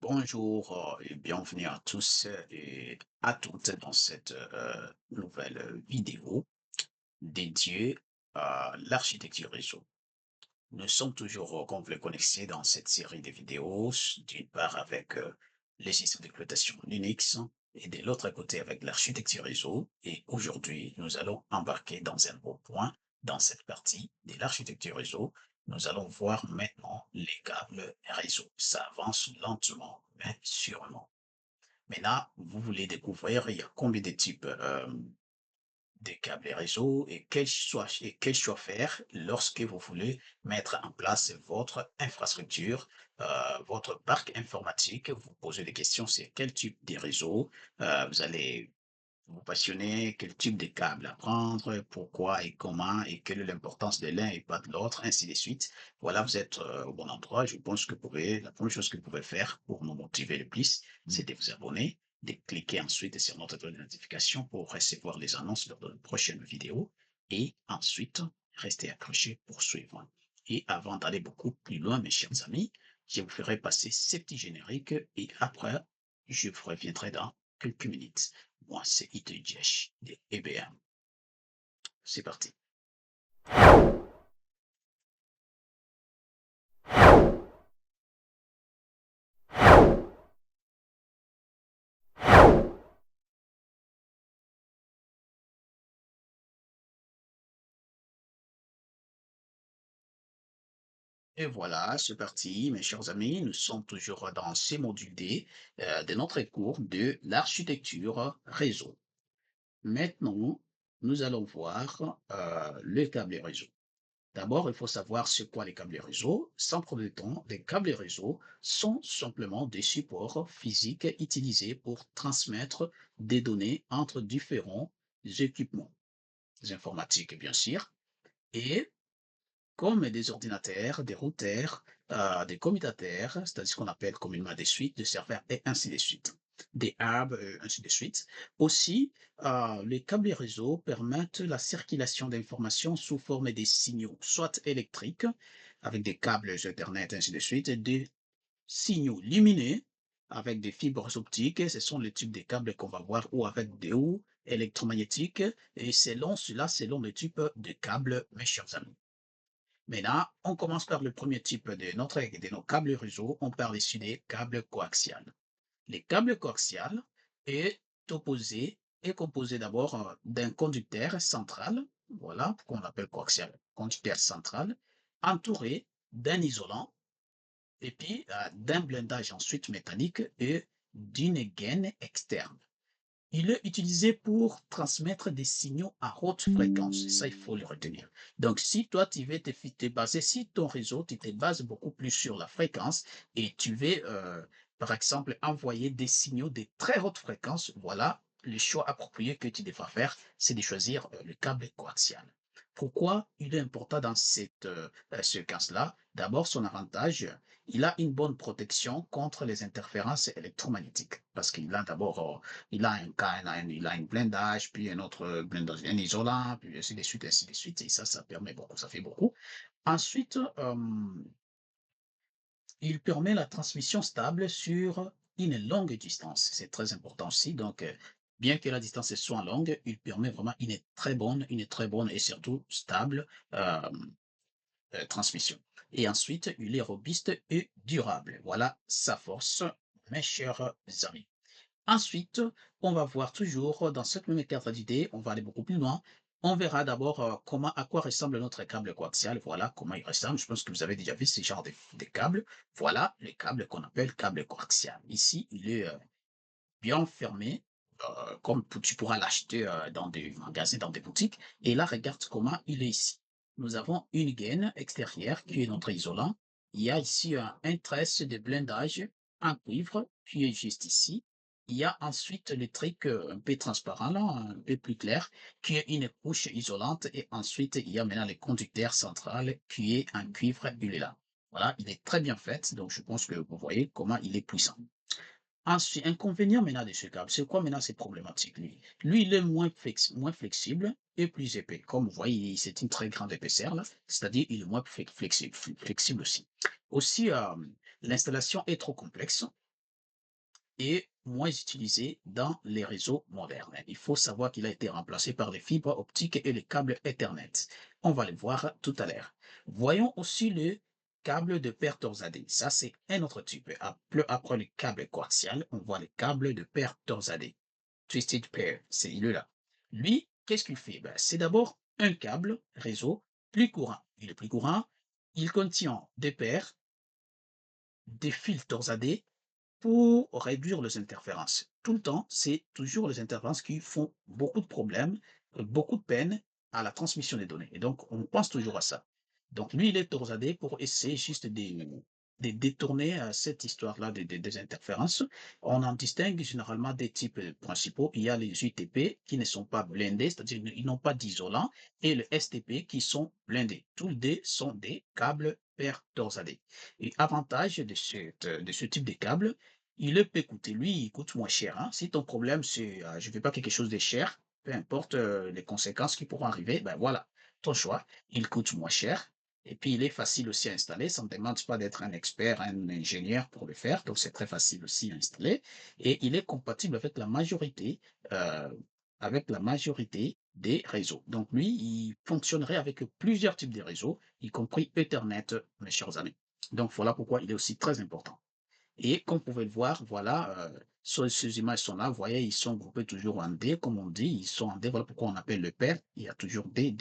Bonjour et bienvenue à tous et à toutes dans cette nouvelle vidéo dédiée à l'architecture réseau. Nous sommes toujours, comme vous le connaissez, dans cette série de vidéos, d'une part avec les systèmes d'exploitation Linux et de l'autre côté avec l'architecture réseau. Et aujourd'hui, nous allons embarquer dans un nouveau point dans cette partie de l'architecture réseau. Nous allons voir maintenant les câbles réseau. Ça avance lentement, mais sûrement. Maintenant, vous voulez découvrir, il y a combien de types des câbles réseau et quel choix faire lorsque vous voulez mettre en place votre infrastructure, votre parc informatique. Vous posez des questions sur quel type de réseau vous allez vous passionner, quel type de câble à prendre, pourquoi et comment, et quelle est l'importance de l'un et pas de l'autre, ainsi de suite. Voilà, vous êtes au bon endroit. Je pense que la première chose que vous pouvez faire pour nous motiver le plus, c'est de vous abonner, de cliquer ensuite sur notre cloche de notification pour recevoir les annonces lors de nos prochaines vidéos, et ensuite, rester accroché pour suivre. Et avant d'aller beaucoup plus loin, mes chers amis, je vous ferai passer ces petits génériques et après, je vous reviendrai dans quelques minutes. Moi, c'est Itojesh de EBM. C'est parti. Et voilà, c'est parti, mes chers amis. Nous sommes toujours dans ce module D de notre cours de l'architecture réseau. Maintenant, nous allons voir le câble réseau. D'abord, il faut savoir c'est quoi les câbles réseau. Sans premier temps, les câbles réseau sont simplement des supports physiques utilisés pour transmettre des données entre différents équipements informatiques, bien sûr, et comme des ordinateurs, des routeurs, des commutateurs, c'est-à-dire ce qu'on appelle communément des suites de serveurs et ainsi de suite, des hubs, ainsi de suite. Aussi, les câbles réseau permettent la circulation d'informations sous forme de signaux, soit électriques, avec des câbles Ethernet, ainsi de suite, et des signaux lumineux avec des fibres optiques. Ce sont les types de câbles qu'on va voir, ou avec des hauts électromagnétiques, et selon cela, selon le type de câble, mes chers amis. Maintenant, on commence par le premier type de nos câbles réseau. On parle ici des câbles coaxiales. Les câbles coaxiales est est composé d'abord d'un conducteur central, voilà, qu'on appelle coaxial, conducteur central, entouré d'un isolant et puis d'un blindage ensuite métallique et d'une gaine externe. Il est utilisé pour transmettre des signaux à haute fréquence. Ça, il faut le retenir. Donc, si toi, tu veux te baser, si ton réseau, tu te bases beaucoup plus sur la fréquence et tu veux, par exemple, envoyer des signaux de très haute fréquence, voilà, le choix approprié que tu devras faire, c'est de choisir le câble coaxial. Pourquoi il est important dans ce cas-là? D'abord, son avantage, il a une bonne protection contre les interférences électromagnétiques parce qu'il a d'abord il a un cas, il a un blindage, puis un autre blindage, un isolant, puis ainsi de suite, ainsi de suite. Et ça permet beaucoup, ça fait beaucoup. Ensuite, il permet la transmission stable sur une longue distance. C'est très important aussi. Donc, bien que la distance soit longue, il permet vraiment une très bonne et surtout stable euh, transmission. Et ensuite, il est robuste et durable. Voilà sa force, mes chers amis. Ensuite, on va voir toujours dans cette même cadre d'idées, on va aller beaucoup plus loin. On verra d'abord à quoi ressemble notre câble coaxial. Voilà comment il ressemble. Je pense que vous avez déjà vu ce genre de câbles. Voilà les câbles qu'on appelle câble coaxial. Ici, il est bien fermé, comme tu pourras l'acheter dans des magasins, dans des boutiques. Et là, regarde comment il est ici. Nous avons une gaine extérieure qui est notre isolant. Il y a ici un tresse de blindage en cuivre qui est juste ici. Il y a ensuite le truc un peu transparent, là, un peu plus clair, qui est une couche isolante. Et ensuite, il y a maintenant le conducteur central qui est en cuivre, il est là. Voilà, il est très bien fait. Donc, je pense que vous voyez comment il est puissant. Ensuite, inconvénient maintenant de ce câble, c'est quoi maintenant ces problématiques, lui? Lui, il est moins flexible et plus épais. Comme vous voyez, c'est une très grande épaisseur, là, c'est-à-dire il est moins flexible aussi. Aussi, l'installation est trop complexe et moins utilisé dans les réseaux modernes. Il faut savoir qu'il a été remplacé par les fibres optiques et les câbles Ethernet. On va le voir tout à l'heure. Voyons aussi le câble de paire torsadé. Ça, c'est un autre type. Après le câble coaxial, on voit le câble de paire torsadé. Twisted pair, c'est lui-là. Lui, qu'est-ce qu'il fait? Ben, c'est d'abord un câble réseau plus courant. Il est plus courant. Il contient des paires, des fils torsadés pour réduire les interférences. Tout le temps, c'est toujours les interférences qui font beaucoup de problèmes, beaucoup de peine à la transmission des données. Et donc, on pense toujours à ça. Donc, lui, il est torsadé pour essayer juste de détourner cette histoire-là des interférences. On en distingue généralement des types principaux. Il y a les UTP qui ne sont pas blindés, c'est-à-dire ils n'ont pas d'isolant, et les STP qui sont blindés. Tous les deux sont des câbles paires torsadés. Et avantage de ce type de câble, il peut coûter, lui, il coûte moins cher. Hein. Si ton problème, c'est je ne veux pas quelque chose de cher, peu importe les conséquences qui pourront arriver, ben voilà, ton choix. Il coûte moins cher. Et puis, il est facile aussi à installer. Ça ne demande pas d'être un expert, un ingénieur pour le faire. Donc, c'est très facile aussi à installer. Et il est compatible euh, avec la majorité des réseaux. Donc, lui, il fonctionnerait avec plusieurs types de réseaux, y compris Ethernet, mes chers amis. Donc, voilà pourquoi il est aussi très important. Et comme vous pouvez le voir, voilà, ces images sont là, vous voyez, ils sont groupés toujours en D, comme on dit, ils sont en D, voilà pourquoi on appelle le pair. Il y a toujours D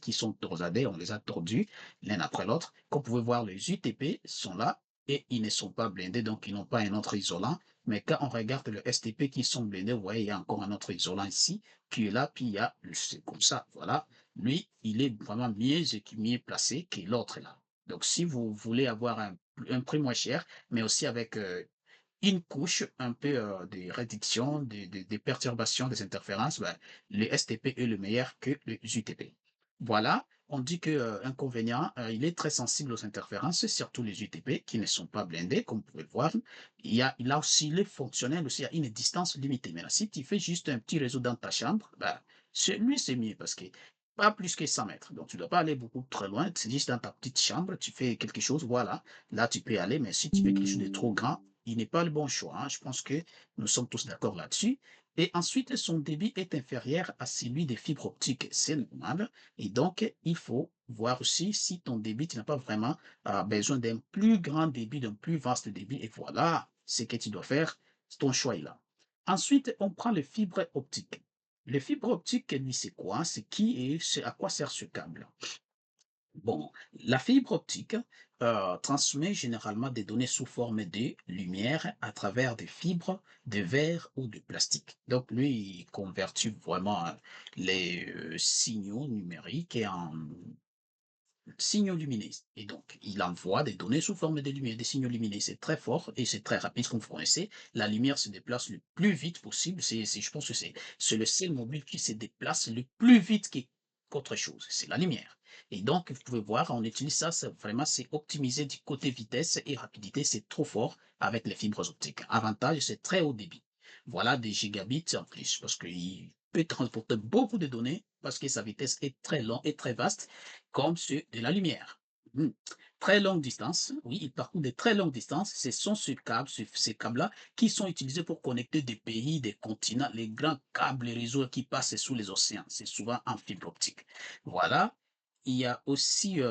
qui sont torsadés, on les a tordus l'un après l'autre. Comme vous pouvez voir, les UTP sont là et ils ne sont pas blindés, donc ils n'ont pas un autre isolant. Mais quand on regarde le STP qui sont blindés, vous voyez, il y a encore un autre isolant ici qui est là, puis il y a, c'est comme ça, voilà. Lui, il est vraiment mieux placé que l'autre là. Donc, si vous voulez avoir un prix moins cher, mais aussi avec une couche un peu de réduction des perturbations des interférences, ben, le STP est le meilleur que le UTP. Voilà, on dit que inconvénient, il est très sensible aux interférences, surtout les UTP qui ne sont pas blindés, comme vous pouvez le voir. Il a aussi, il est fonctionnel aussi à une distance limitée. Mais là, si tu fais juste un petit réseau dans ta chambre, ben, lui, c'est mieux parce que pas plus que 100 mètres. Donc, tu ne dois pas aller beaucoup très loin. C'est juste dans ta petite chambre, tu fais quelque chose, voilà. Là, tu peux aller, mais si tu fais quelque chose de trop grand, il n'est pas le bon choix. Hein. Je pense que nous sommes tous d'accord là-dessus. Et ensuite, son débit est inférieur à celui des fibres optiques. C'est normal. Et donc, il faut voir aussi si ton débit, tu n'as pas vraiment besoin d'un plus grand débit, d'un plus vaste débit. Et voilà ce que tu dois faire. Ton choix est là. Ensuite, on prend les fibres optiques. Les fibres optiques, lui, c'est quoi? C'est qui et c'est à quoi sert ce câble? Bon, la fibre optique transmet généralement des données sous forme de lumière à travers des fibres de verre ou de plastique. Donc, lui, il convertit vraiment les signaux numériques en signaux lumineux. Et donc, il envoie des données sous forme de lumière, des signaux lumineux. C'est très fort et c'est très rapide, comme vous connaissez. La lumière se déplace le plus vite possible. Je pense que c'est le seul mobile qui se déplace le plus vite qu'autre chose. C'est la lumière. Et donc, vous pouvez voir, on utilise ça, vraiment, c'est optimisé du côté vitesse et rapidité. C'est trop fort avec les fibres optiques. Avantage, c'est très haut débit. Voilà des gigabits en plus, parce qu'il peut transporter beaucoup de données parce que sa vitesse est très lente et très vaste comme ceux de la lumière. Hmm. Très longue distance, oui, il parcourt de très longues distances. Ce sont ces câbles-là qui sont utilisés pour connecter des pays, des continents, les grands câbles, les réseaux qui passent sous les océans. C'est souvent en fibre optique. Voilà. Il y a aussi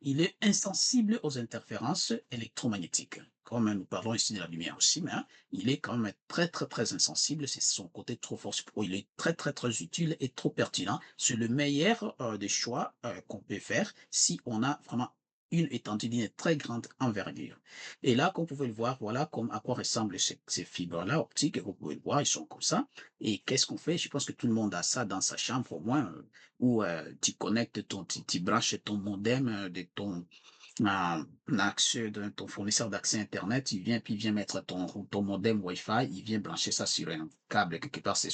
il est insensible aux interférences électromagnétiques. Comme nous parlons ici de la lumière aussi, mais il est quand même très, très, très insensible. C'est son côté trop fort. Il est très, très, très utile et trop pertinent. C'est le meilleur des choix qu'on peut faire si on a vraiment une étendue d'une très grande envergure. Et là, comme vous pouvez le voir, voilà à quoi ressemblent ces fibres-là optiques. Vous pouvez le voir, ils sont comme ça. Et qu'est-ce qu'on fait? Je pense que tout le monde a ça dans sa chambre au moins. Où tu connectes tu branches ton modem de de ton fournisseur d'accès Internet, il vient mettre ton modem Wi-Fi, il vient brancher ça sur un câble quelque part. C'est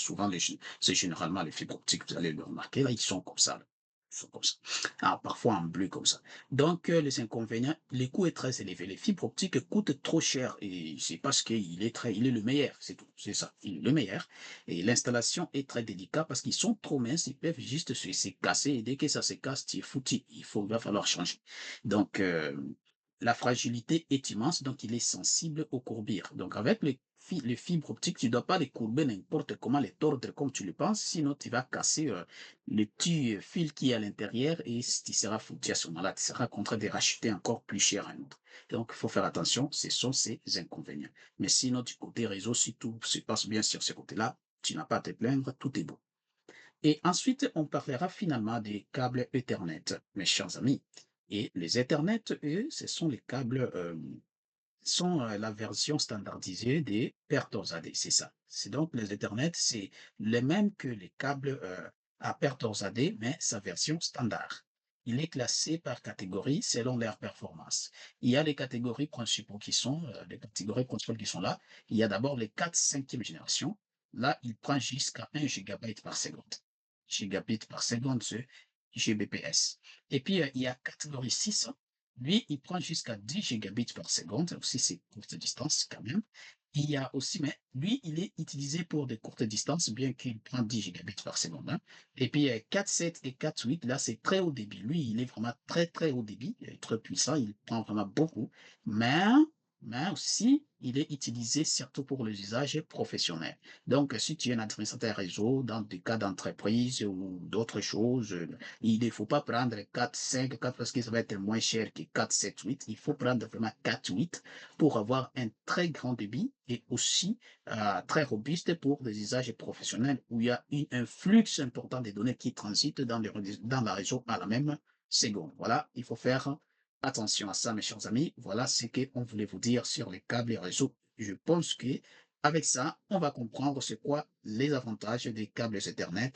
généralement les fibres optiques, vous allez le remarquer, là, ils sont comme ça. Là. sont comme ça. Ah, parfois en bleu comme ça. Donc, les inconvénients, le coût est très élevé. Les fibres optiques coûtent trop cher et c'est parce il est le meilleur, c'est tout. C'est ça, il est le meilleur. Et l'installation est très délicate parce qu'ils sont trop minces, ils peuvent juste se casser et dès que ça se casse, tu es foutu. Il va falloir changer. Donc, la fragilité est immense, donc il est sensible aux courbures. Donc, avec les fibres optiques, tu ne dois pas les courber n'importe comment, les tordre comme tu le penses, sinon tu vas casser le petit fil qui est à l'intérieur et tu seras foutu à ce moment-là, tu seras contraint de racheter encore plus cher un autre. Donc, il faut faire attention, ce sont ces inconvénients. Mais sinon, du côté réseau, si tout se passe bien sur ce côté-là, tu n'as pas à te plaindre, tout est beau. Et ensuite, on parlera finalement des câbles Ethernet, mes chers amis. Et les Ethernet, eux, ce sont les câbles sont la version standardisée des paires torsadées, c'est ça. C'est donc les Ethernet, c'est les mêmes que les câbles à paires torsadées, mais sa version standard. Il est classé par catégorie selon leur performance. Il y a les catégories principaux qui sont, les catégories principales qui sont là. Il y a d'abord les 4 5e génération. Là, il prend jusqu'à 1 gigabyte par seconde. Gigabit par seconde, c'est Gbps. Et puis, il y a catégorie 6. Lui, il prend jusqu'à 10 gigabits par seconde, aussi c'est courte distance quand même. Il y a aussi, mais lui, il est utilisé pour des courtes distances, bien qu'il prend 10 gigabits par seconde, hein. Et puis 4.7 et 4.8, là, c'est très haut débit. Lui, il est vraiment très, très haut débit, il est très puissant, il prend vraiment beaucoup. Mais, mais aussi, il est utilisé surtout pour les usages professionnels. Donc, si tu es un administrateur réseau, dans des cas d'entreprise ou d'autres choses, il ne faut pas prendre 4, 5, 4 parce que ça va être moins cher que 4, 7, 8. Il faut prendre vraiment 4, 8 pour avoir un très grand débit et aussi très robuste pour des usages professionnels où il y a un flux important de données qui transitent dans le réseau à la même seconde. Voilà, il faut faire attention à ça, mes chers amis. Voilà ce qu'on voulait vous dire sur les câbles et réseaux. Je pense que avec ça, on va comprendre c'est quoi les avantages des câbles Ethernet.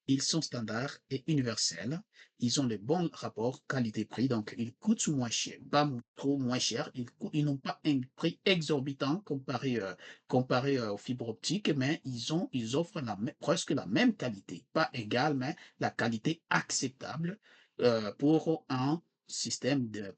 Ils sont standards et universels. Ils ont le bon rapport qualité-prix, donc ils coûtent moins cher, pas trop moins cher. Ils n'ont pas un prix exorbitant comparé aux fibres optiques, mais ils offrent presque la même qualité, pas égale, mais la qualité acceptable pour un système des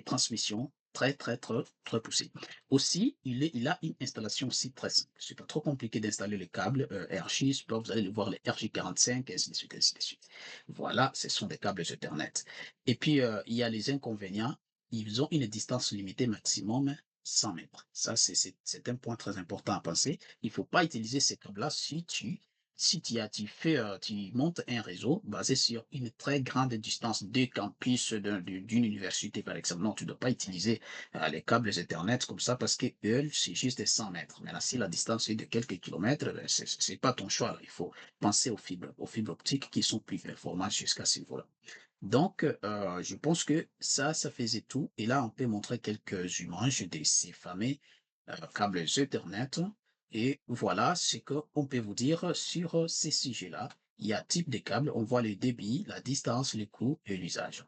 transmissions très, très, très, très poussées. Aussi, il a une installation aussi très simple. C'est pas trop compliqué d'installer les câbles RJ, vous allez le voir, les RJ45, ainsi de suite, ainsi de suite. Voilà, ce sont des câbles Ethernet. Et puis, il y a les inconvénients. Ils ont une distance limitée maximum 100 mètres. Ça, c'est un point très important à penser. Il ne faut pas utiliser ces câbles-là tu montes un réseau basé sur une très grande distance des campus d'une université, par exemple. Non, tu ne dois pas utiliser les câbles Ethernet comme ça parce que eux, c'est juste 100 mètres. Mais là, si la distance est de quelques kilomètres, c'est pas ton choix. Il faut penser aux fibres optiques qui sont plus performantes jusqu'à ce niveau-là. Donc, je pense que ça faisait tout. Et là, on peut montrer quelques images de ces fameux câbles Ethernet. Et voilà ce qu'on peut vous dire sur ces sujets-là. Il y a type de câble, on voit le débit, la distance, le coût et l'usage.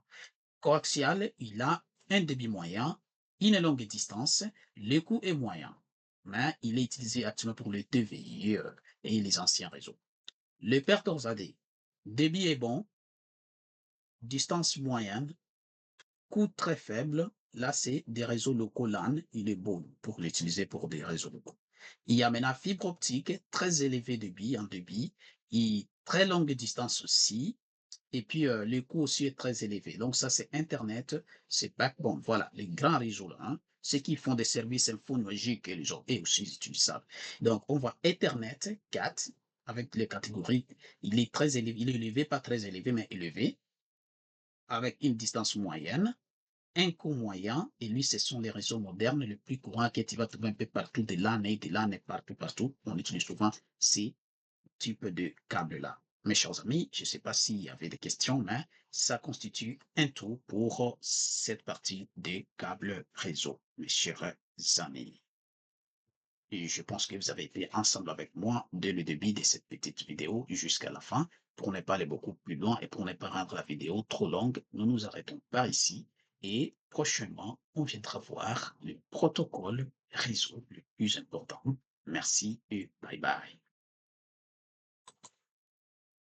Coaxial, il a un débit moyen, une longue distance, le coût est moyen, mais il est utilisé actuellement pour les TVI et les anciens réseaux. Le PERTORZAD, débit est bon, distance moyenne, coût très faible. Là, c'est des réseaux locaux LAN. Il est bon pour l'utiliser pour des réseaux locaux. Il y a maintenant fibre optique, très élevé débit en débit, et très longue distance aussi. Et puis, le coût aussi est très élevé. Donc, ça, c'est Internet, c'est backbone. Voilà, les grands réseaux là, hein, ceux qui font des services infonuagiques et les gens, et aussi, ils utilisent ça. Donc, on voit Ethernet 4 avec les catégories. Il est très élevé, il est élevé, pas très élevé, mais élevé, avec une distance moyenne, un coût moyen, et lui, ce sont les réseaux modernes les plus courants que tu vas trouver un peu partout, des LAN et partout, partout. On utilise souvent ces types de câbles-là. Mes chers amis, je ne sais pas s'il y avait des questions, mais ça constitue un tout pour cette partie des câbles réseau, mes chers amis. Et je pense que vous avez été ensemble avec moi dès le début de cette petite vidéo jusqu'à la fin. Pour ne pas aller beaucoup plus loin et pour ne pas rendre la vidéo trop longue, nous nous arrêtons par ici et prochainement, on viendra voir le protocole réseau le plus important. Merci et bye bye.